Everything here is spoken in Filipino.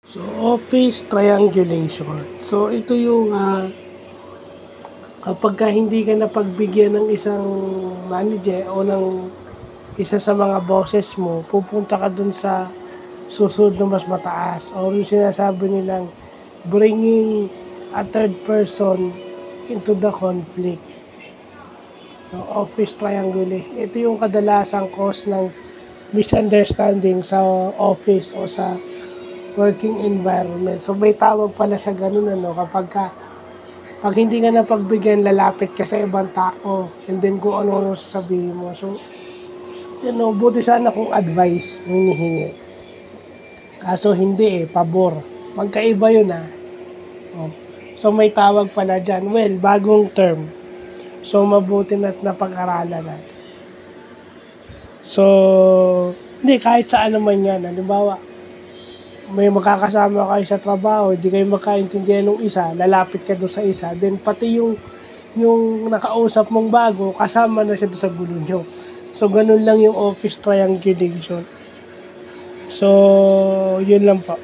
So, office triangulation. So, ito yung kapag ka hindi ka napagbigyan ng isang manager o ng isa sa mga bosses mo, pupunta ka dun sa susunod na mas mataas. O yung sinasabi nilang bringing a third person into the conflict. No, office triangulation. Ito yung kadalasang cause ng misunderstanding sa office o sa working environment. So may tawag pala sa ganun kapag pag hindi ka napagbigyan, lalapit ka sa ibang tao and then kung ano-ano sasabihin mo. So, buti sana kung advice hinihingi. Kaso hindi pabor. Magkaiba yun Oh. So may tawag pala dyan. Well, bagong term. So mabuti na't napag-aralan natin. So, hindi kahit saan naman yan. Halimbawa, may makakasama kayo sa trabaho, hindi kayo magkaintindihan ng isa, lalapit ka doon sa isa, then pati yung nakausap mong bago, kasama na siya doon sa gulo nyo. So, ganun lang yung office triangulation. So, yun lang po.